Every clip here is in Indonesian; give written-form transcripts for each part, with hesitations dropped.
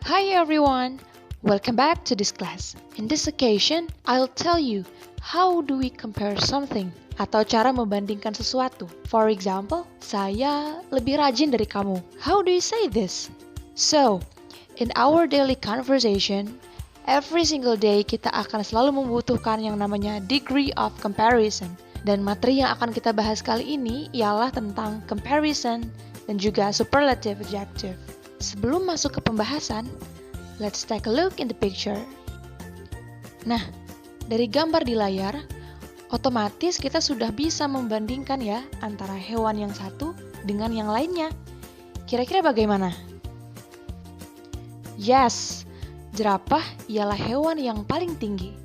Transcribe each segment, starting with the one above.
Hi everyone, welcome back to this class. In this occasion, I'll tell you how do we compare something atau cara membandingkan sesuatu. For example, saya lebih rajin dari kamu. How do you say this? So, in our daily conversation, every single day kita akan selalu membutuhkan yang namanya degree of comparison. Dan materi yang akan kita bahas kali ini ialah tentang comparison dan juga superlative adjective. Sebelum masuk ke pembahasan, let's take a look in the picture. Nah, dari gambar di layar, otomatis kita sudah bisa membandingkan ya antara hewan yang satu dengan yang lainnya. Kira-kira bagaimana? Yes, jerapah ialah hewan yang paling tinggi.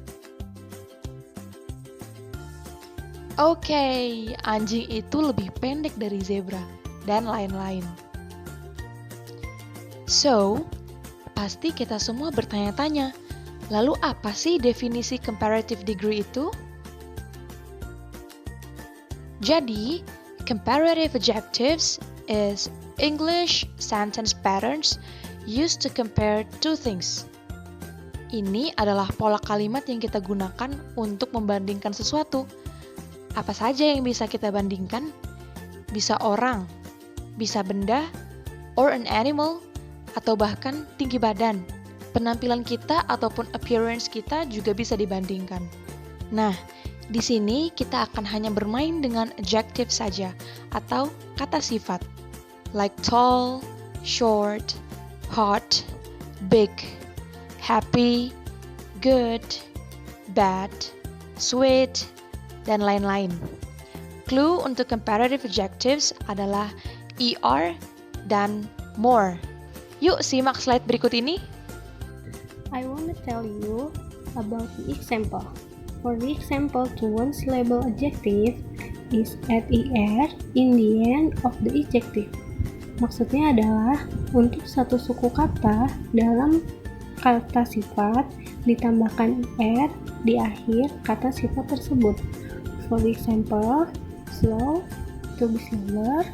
Oke, anjing itu lebih pendek dari zebra, dan lain-lain. So, pasti kita semua bertanya-tanya, lalu apa sih definisi comparative degree itu? Jadi, comparative adjectives is English sentence patterns used to compare two things. Ini adalah pola kalimat yang kita gunakan untuk membandingkan sesuatu. Apa saja yang bisa kita bandingkan? Bisa orang, bisa benda, or an animal, atau bahkan tinggi badan. Penampilan kita ataupun appearance kita juga bisa dibandingkan. Nah, di sini kita akan hanya bermain dengan adjective saja atau kata sifat. Like tall, short, hot, big, happy, good, bad, sweet, dan lain-lain. Clue untuk comparative adjectives adalah er dan more. Yuk simak slide berikut ini. I want to tell you about the example. For the example, to one syllable adjective is add er in the end of the adjective. Maksudnya adalah untuk satu suku kata dalam kata sifat ditambahkan er di akhir kata sifat tersebut. For example, slow to be slower,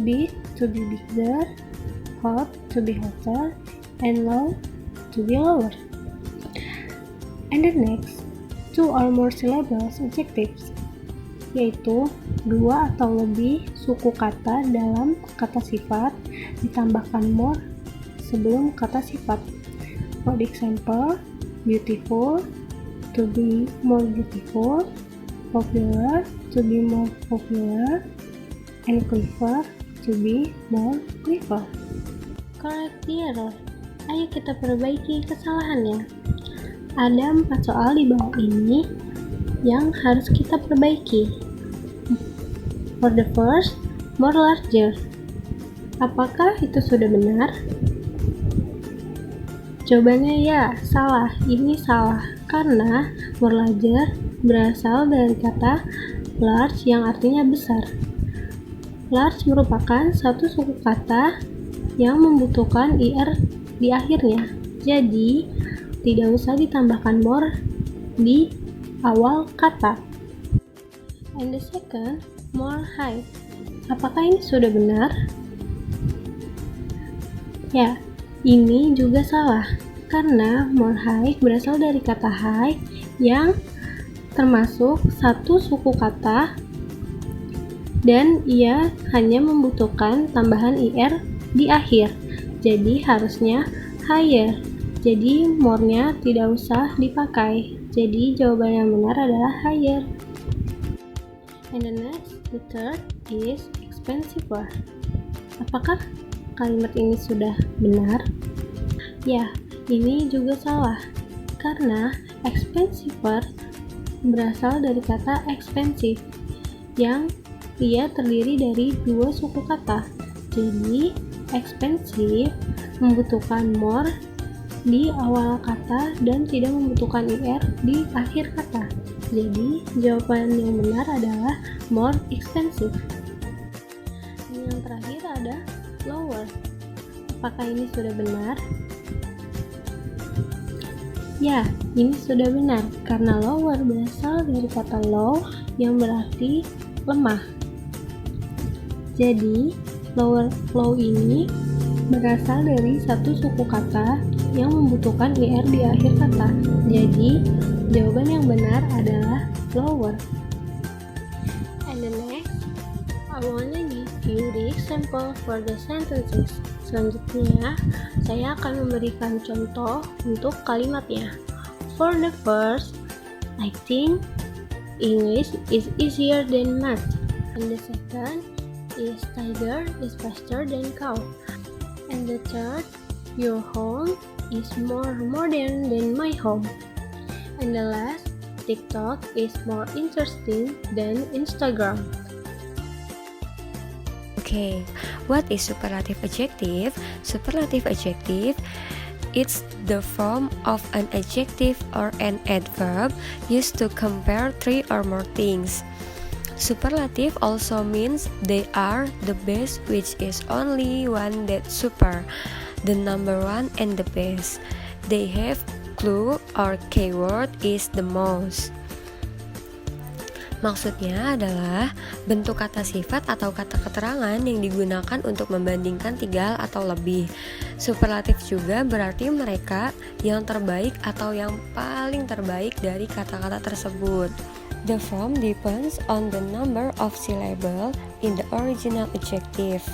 big to be bigger, hot to be hotter, and low to be lower. And the next, two or more syllables adjectives, yaitu dua atau lebih suku kata dalam kata sifat ditambahkan more sebelum kata sifat. For example, beautiful to be more beautiful, popular to be more popular, and clever to be more clever. Correct the error. Ayo kita perbaiki kesalahannya. Ada 4 soal di bawah ini yang harus kita perbaiki. For the first, more larger. Apakah itu sudah benar? Jawabannya ya, salah. Ini salah karena more larger berasal dari kata large yang artinya besar. Large merupakan satu suku kata yang membutuhkan er di akhirnya. Jadi, tidak usah ditambahkan more di awal kata. And the second, more high. Apakah ini sudah benar? Ya, ini juga salah karena more high berasal dari kata high yang termasuk satu suku kata dan ia hanya membutuhkan tambahan er di akhir. Jadi harusnya higher. Jadi more-nya tidak usah dipakai. Jadi jawaban yang benar adalah higher. And the next, the third is expensiver. Apakah kalimat ini sudah benar? Ya, ini juga salah karena expensiver berasal dari kata expensive yang ia terdiri dari dua suku kata. Jadi, expensive membutuhkan more di awal kata dan tidak membutuhkan er di akhir kata. Jadi, jawaban yang benar adalah more expensive. Dan yang terakhir ada lower. Apakah ini sudah benar? Ya, ini sudah benar karena lower berasal dari kata low yang berarti lemah. Jadi, low ini berasal dari satu suku kata yang membutuhkan IR di akhir kata. Jadi, jawaban yang benar adalah flower. And the next, I wanna give you the example for the sentences. Selanjutnya, saya akan memberikan contoh untuk kalimatnya. For the first, I think English is easier than math. And the second is tiger is faster than cow. And the third, your home is more modern than my home. And the last, TikTok is more interesting than Instagram. Okay, what is superlative adjective? Superlative adjective, it's the form of an adjective or an adverb used to compare three or more things. Superlative also means they are the best, which is only one that super, the number one and the best. They have clue or keyword is the most. Maksudnya adalah bentuk kata sifat atau kata keterangan yang digunakan untuk membandingkan tiga hal atau lebih. Superlatif juga berarti mereka yang terbaik atau yang paling terbaik dari kata-kata tersebut. The form depends on the number of syllable in the original adjective.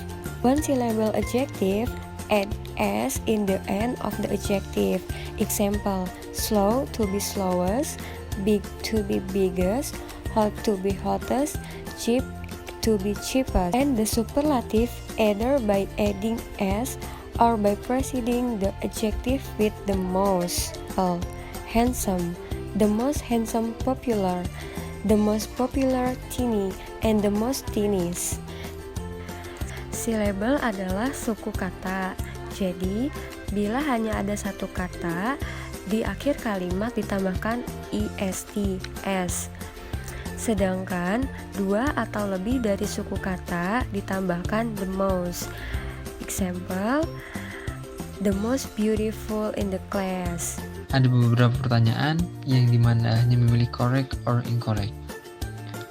One syllable adjective add s in the end of the adjective. Example, slow to be slowest, big to be biggest, hot to be hottest, cheap to be cheapest. And the superlative either by adding s or by preceding the adjective with the most. Handsome, the most handsome, popular, the most popular, teeny, and the most teeniest. Syllable adalah suku kata. Jadi, bila hanya ada satu kata, di akhir kalimat ditambahkan est, s. Sedangkan dua atau lebih dari suku kata ditambahkan the most. Example, the most beautiful in the class. Ada beberapa pertanyaan yang dimana hanya memilih correct or incorrect.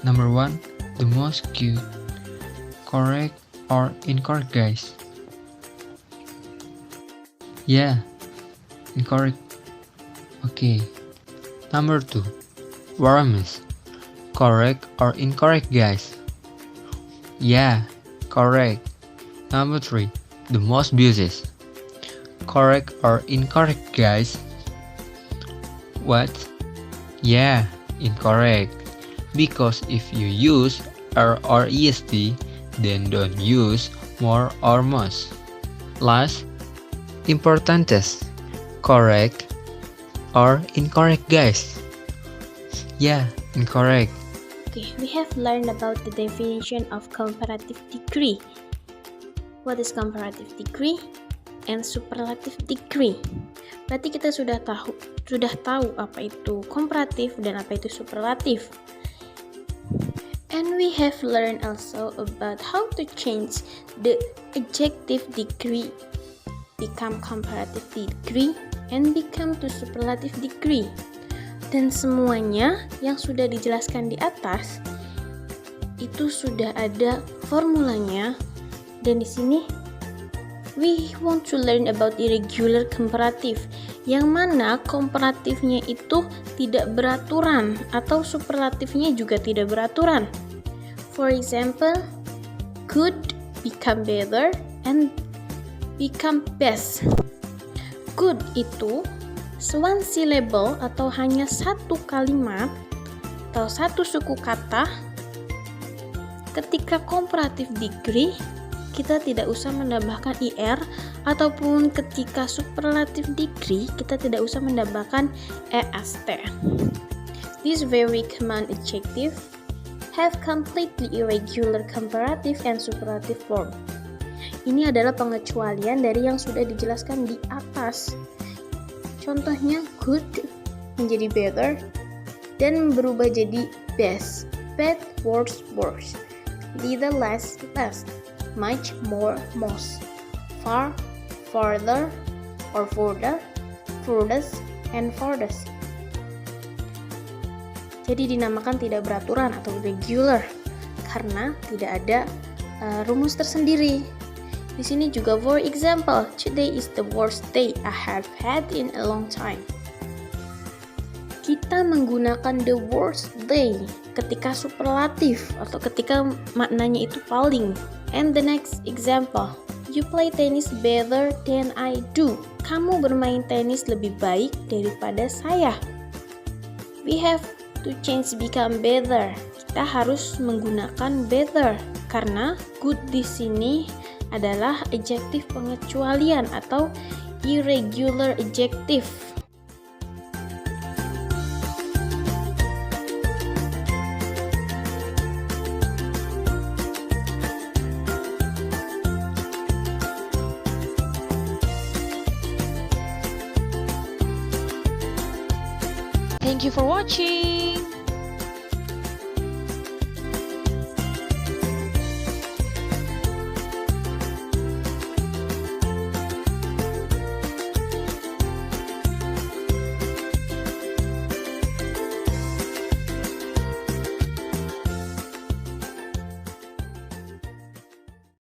Number 1, the most cute. Correct or incorrect, guys? Yeah, incorrect. Okay. Number 2, warmest. Correct or incorrect, guys? Yeah, correct. Number 3, the most busiest. Correct or incorrect, guys? What? Yeah, incorrect. Because if you use er or est, then don't use more or most. Last, importantest. Correct or incorrect, guys? Yeah, incorrect. Okay, we have learned about the definition of comparative degree. What is comparative degree and superlative degree? Berarti kita sudah tahu apa itu komparatif dan apa itu superlatif. And we have learned also about how to change the adjective degree become comparative degree and become to superlative degree. Dan semuanya yang sudah dijelaskan di atas itu sudah ada formulanya. Dan di sini we want to learn about irregular comparative, yang mana komparatifnya itu tidak beraturan atau superlatifnya juga tidak beraturan. For example, good become better and become best. Good itu one syllable atau hanya satu kalimat atau satu suku kata. Ketika comparative degree kita tidak usah menambahkan ir, ataupun ketika superlative degree kita tidak usah menambahkan est. This very common adjective have completely irregular comparative and superlative form. Ini adalah pengecualian dari yang sudah dijelaskan di atas. Contohnya good menjadi better dan berubah jadi best, bad, worse, worse, little, less, less, much, more, most, far, farther, or further, furthest, and farthest. Jadi dinamakan tidak beraturan atau irregular karena tidak ada rumus tersendiri. Di sini juga for example, today is the worst day I have had in a long time. Kita menggunakan the worst day ketika superlatif atau ketika maknanya itu paling. And the next example, you play tennis better than I do. Kamu bermain tenis lebih baik daripada saya. We have to change become better. Kita harus menggunakan better karena good di sini adalah adjektif pengecualian atau irregular adjective. Thank you for watching.